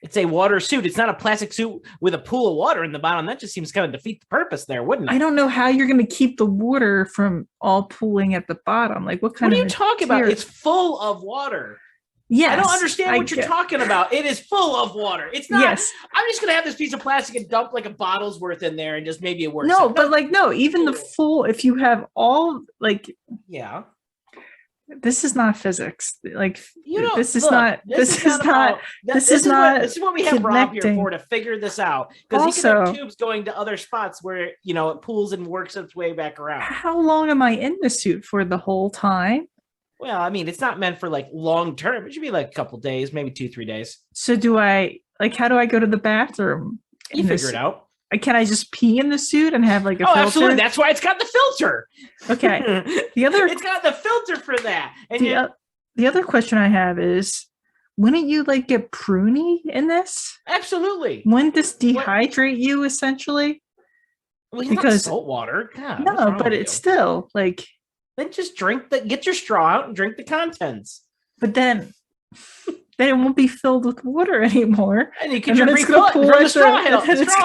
It's a water suit. It's not a plastic suit with a pool of water in the bottom. That just seems kind of defeat the purpose there, wouldn't it? I don't know how you're going to keep the water from all pooling at the bottom. Like what kind of What are you talking about? It's full of water. Yes, I don't understand what you're talking about. It is full of water. It's not. Yes. I'm just going to have this piece of plastic and dump like a bottle's worth in there and just maybe it works. No, but like, no, even the full, if you have all like, yeah, This is not physics. Like this is look, not. This is not. This is not. This is what we have Rob here connecting. for, to figure this out, because he can have tubes going to other spots where it pulls and works its way back around. How long am I in the suit for? The whole time? Well, I mean, it's not meant for like long term. It should be like a couple days, maybe 2-3 days. So do I how do I go to the bathroom? You figure it out. Can I just pee in the suit and have like a filter? Absolutely. That's why it's got the filter. Okay. It's got the filter for that. And the other question I have is, wouldn't you get pruny in this? Absolutely. Wouldn't this dehydrate you essentially? Well, because salt water. God, no, but it's still then just get your straw out and drink the contents. But then it won't be filled with water anymore. And you can refill it from the straw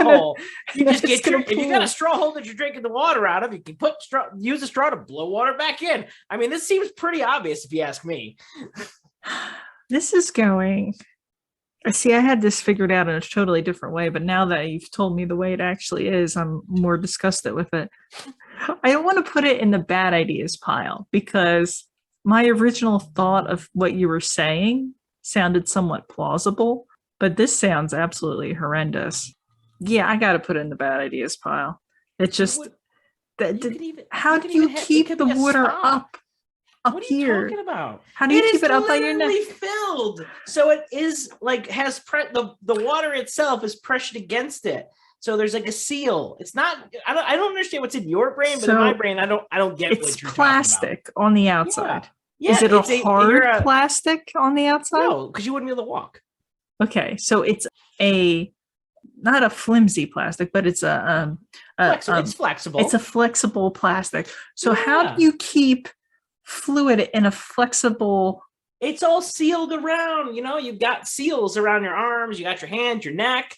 hole. You just if you got a straw hole that you're drinking the water out of, you can use a straw to blow water back in. I mean, this seems pretty obvious if you ask me. This is going. See, I had this figured out in a totally different way, but now that you've told me the way it actually is, I'm more disgusted with it. I don't want to put it in the bad ideas pile, because my original thought of what you were saying sounded somewhat plausible, but this sounds absolutely horrendous. Yeah, I got to put it in the bad ideas pile. It's just how do you keep the water up what are you here? Talking about? How do you keep it up by your neck? It is filled, so it is has the water itself is pressured against it. So there's a seal. It's not. I don't understand what's in your brain, but in my brain, I don't get what you're talking about. It's plastic on the outside. Yeah, is it a hard plastic on the outside? No, because you wouldn't be able to walk. Okay, so it's not a flimsy plastic, but it's it's flexible. It's a flexible plastic. So how do you keep fluid in a flexible? It's all sealed around. You've got seals around your arms. You got your hands, your neck.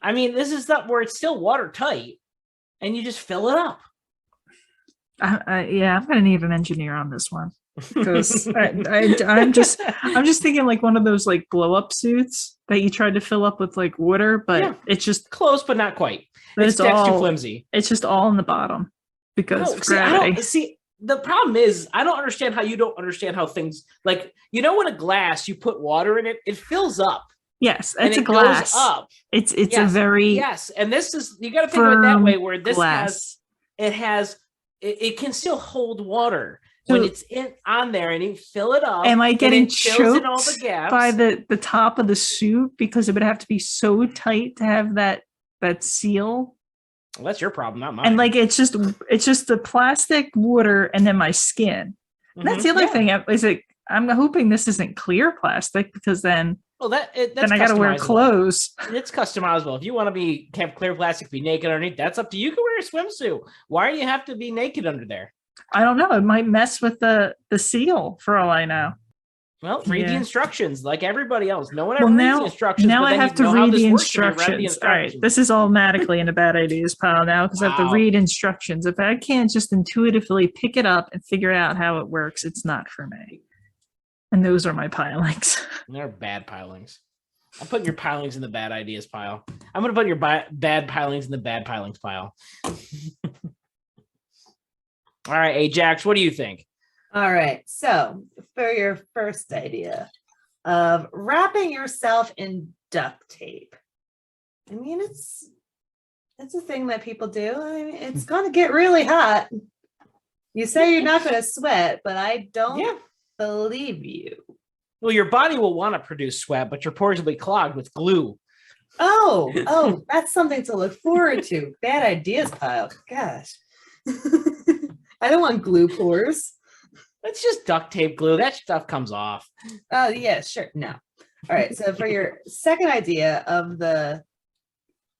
I mean, this is stuff where it's still watertight, and you just fill it up. Yeah, I'm gonna need an engineer on this one, because I'm just thinking one of those blow up suits that you tried to fill up with water, but it's just close, but not quite. It's too flimsy. It's just all in the bottom because of gravity. The problem is, I don't understand how you don't understand how things when a glass you put water in it, it fills up. Yes, it's a glass. Goes up. It's a very and this is you got to think of it that way. Where this glass. it can still hold water when it's on there, and you fill it up. Am I getting choked in all the gaps by the top of the suit, because it would have to be so tight to have that seal? Well, that's your problem, not mine. And it's just the plastic, water, and then my skin. Mm-hmm. That's the other thing. I'm hoping this isn't clear plastic, because then. Well, that's then I got to wear clothes. It's customizable. If you want to have clear plastic, be naked underneath, that's up to you. You can wear a swimsuit. Why do you have to be naked under there? I don't know. It might mess with the seal, for all I know. Well, read the instructions like everybody else. No one ever reads the instructions. Now I have to read the instructions. All right, this is automatically in the bad ideas pile now, because I have to read instructions. If I can't just intuitively pick it up and figure out how it works, it's not for me. And those are my pilings. They're bad pilings. I'm putting your pilings in the bad ideas pile. I'm going to put your bad pilings in the bad pilings pile. All right, Ajax, what do you think? All right. So for your first idea of wrapping yourself in duct tape, I mean, it's a thing that people do. I mean, it's going to get really hot. You say you're not going to sweat, but I don't believe you. Well, your body will want to produce sweat, but your pores will be clogged with glue. Oh, that's something to look forward to. Bad ideas pile. Gosh. I don't want glue pores. It's just duct tape glue. That stuff comes off. Oh, yeah, sure. No. All right. So for your second idea of the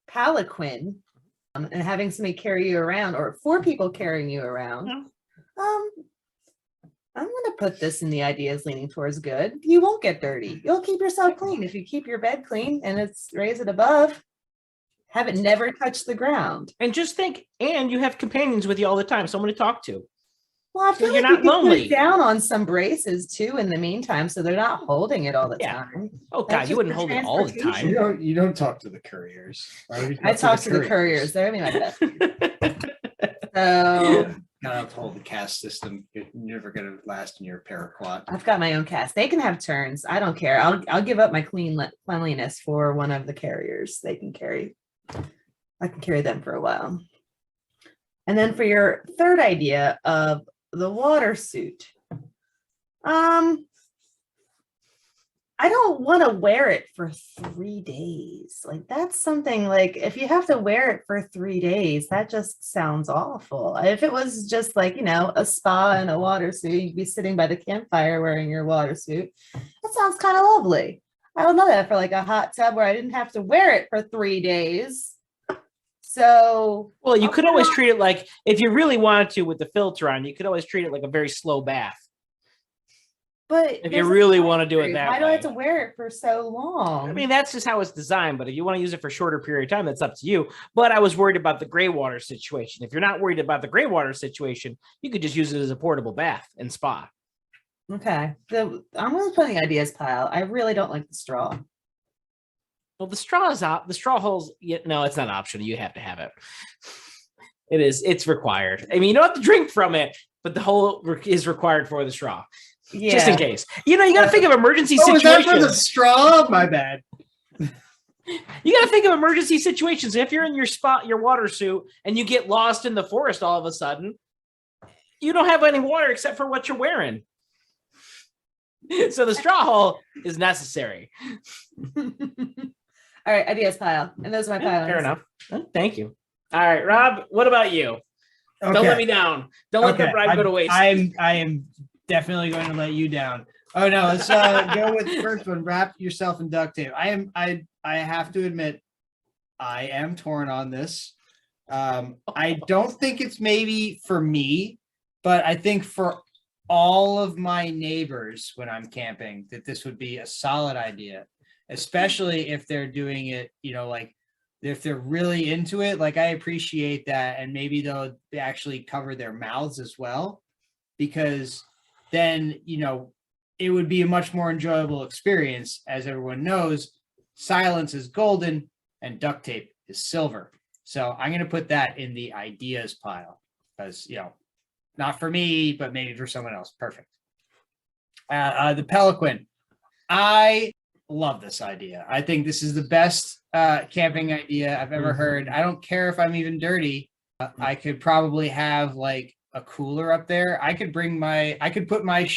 palanquin and having somebody carry you around, or 4 people carrying you around, I'm going to put this in the ideas leaning towards good. You won't get dirty. You'll keep yourself clean. If you keep your bed clean and it's raise it above, have it never touch the ground. And just think, and you have companions with you all the time, someone to talk to. Well, I feel you're like not you can lonely. put it down on some braces too in the meantime, so they're not holding it all the time. Oh God, you wouldn't hold it all the time. You don't talk to the couriers. I talk to the couriers. They're my best. So Gotta hold the caste system. You're never gonna last in your paraquat. I've got my own cast. They can have turns. I don't care. I'll give up my cleanliness for one of the carriers. They can carry. I can carry them for a while. And then for your third idea of the water suit, I don't want to wear it for 3 days. Like that's something like if you have to wear it for 3 days, that just sounds awful. If it was just like, a spa and a water suit, you'd be sitting by the campfire wearing your water suit. That sounds kind of lovely. I would love that for like a hot tub where I didn't have to wear it for 3 days. So, well, you could always treat it like, if you really wanted to with the filter on, you could always treat it like a very slow bath. But if you really want to do it that way. Why do I have to wear it for so long? I mean, that's just how it's designed. But if you want to use it for a shorter period of time, that's up to you. But I was worried about the gray water situation. If you're not worried about the gray water situation, you could just use it as a portable bath and spa. Okay. So I'm going to put in the ideas pile. I really don't like the straw. Well, the straw is out. The straw holes. No, it's not optional. You have to have it. It is. It's required. I mean, you don't have to drink from it, but the hole is required for the straw. Yeah. Just in case. You got to think of emergency Was that for the situations. straw? My bad. You got to think of emergency situations. If you're in your water suit, and you get lost in the forest all of a sudden, you don't have any water except for what you're wearing. So the straw hole is necessary. All right, ideas pile. And those are my piles. Fair enough. Thank you. All right, Rob, what about you? Okay. Don't let me down. Don't let the bribe go to waste. I am definitely going to let you down. Oh no, let's go with the first one. Wrap yourself in duct tape. I have to admit, I am torn on this. I don't think it's maybe for me, but I think for all of my neighbors when I'm camping that this would be a solid idea, especially if they're doing it, like if they're really into it. Like I appreciate that, and maybe they'll actually cover their mouths as well, because then it would be a much more enjoyable experience. As everyone knows, silence is golden and duct tape is silver. So I'm going to put that in the ideas pile because not for me, but maybe for someone else. Perfect. The Pelican. I love this idea. I think this is the best camping idea I've ever heard. I don't care if I'm even dirty. I could probably have like a cooler up there. I could put my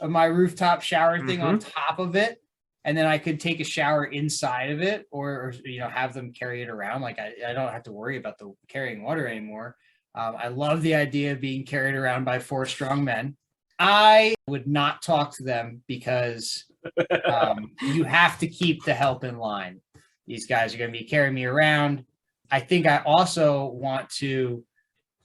my rooftop shower thing on top of it, and then I could take a shower inside of it, or have them carry it around. Like I don't have to worry about the carrying water anymore. I love the idea of being carried around by 4 strong men. I would not talk to them because you have to keep the help in line. These guys are going to be carrying me around. I think I also want to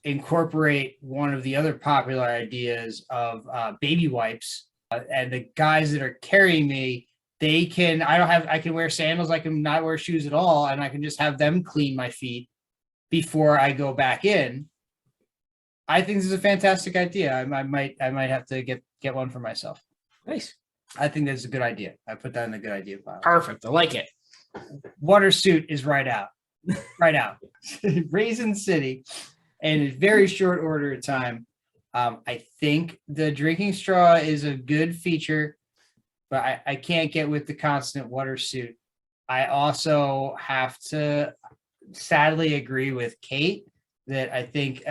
incorporate one of the other popular ideas of baby wipes, and the guys that are carrying me, I can wear sandals. I can not wear shoes at all. And I can just have them clean my feet before I go back in. I think this is a fantastic idea. I might have to get one for myself. Nice. I think that's a good idea. I put that in the good idea pile. Perfect. I like it. Water suit is right out. Right out. Raisin City. And in very short order of time. I think the drinking straw is a good feature, but I can't get with the constant water suit. I also have to sadly agree with Kate that I think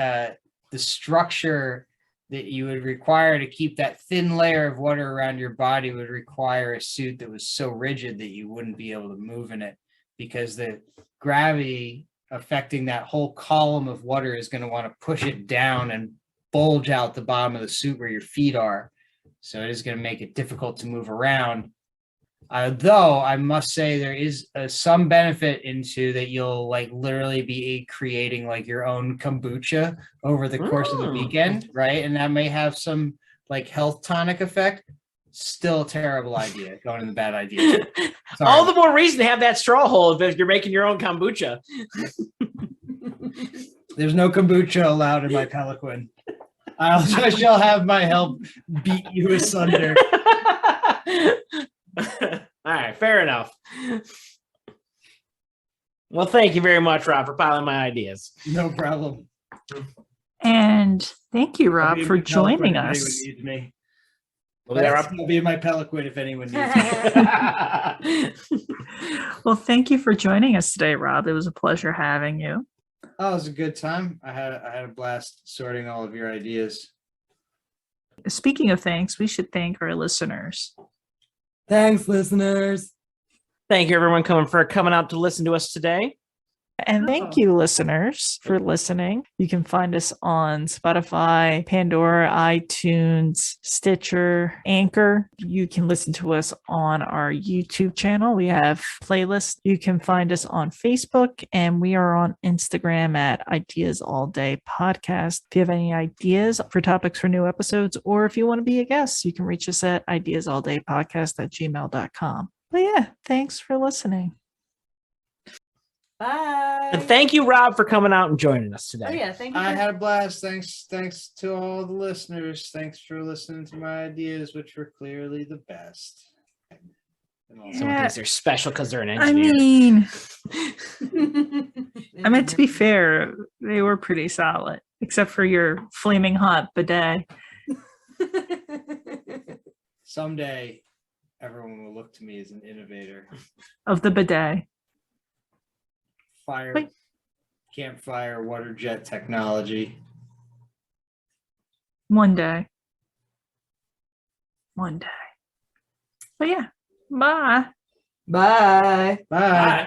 the structure that you would require to keep that thin layer of water around your body would require a suit that was so rigid that you wouldn't be able to move in it, because the gravity affecting that whole column of water is going to want to push it down and bulge out the bottom of the suit where your feet are. So it is going to make it difficult to move around. Though I must say there is some benefit into that. You'll like literally be creating like your own kombucha over the course of the weekend, right? And that may have some like health tonic effect. Still a terrible idea. Going in the bad idea. All the more reason to have that straw hole if you're making your own kombucha. There's no kombucha allowed in my Pelican. I shall have my help beat you asunder. All right, fair enough. Well, thank you very much, Rob, for piling my ideas. No problem. And thank you, I'll Rob, be in for my Pelican joining if anyone us. needs me. What was that, Rob? I'll be in my Pelican if anyone needs me. Well, thank you for joining us today, Rob. It was a pleasure having you. Oh, it was a good time. I had a blast sorting all of your ideas. Speaking of thanks, we should thank our listeners. Thanks, listeners. Thank you, everyone, coming out to listen to us today. And thank you, listeners, for listening. You can find us on Spotify, Pandora, iTunes, Stitcher, Anchor. You can listen to us on our YouTube channel. We have playlists. You can find us on Facebook, and we are on Instagram at Ideas All Day Podcast. If you have any ideas for topics for new episodes, or if you want to be a guest, you can reach us at ideasalldaypodcast@gmail.com. But yeah, thanks for listening. Bye. And thank you, Rob, for coming out and joining us today. Oh yeah, thank you. I had a blast. Thanks to all the listeners. Thanks for listening to my ideas, which were clearly the best. Someone Yeah. thinks they're special because they're an I engineer. mean, I mean, to be fair, they were pretty solid, except for your flaming hot bidet. Someday, everyone will look to me as an innovator. Of the bidet. Fire, Wait. campfire, water jet technology. One day. One day. But yeah, bye. Bye. Bye.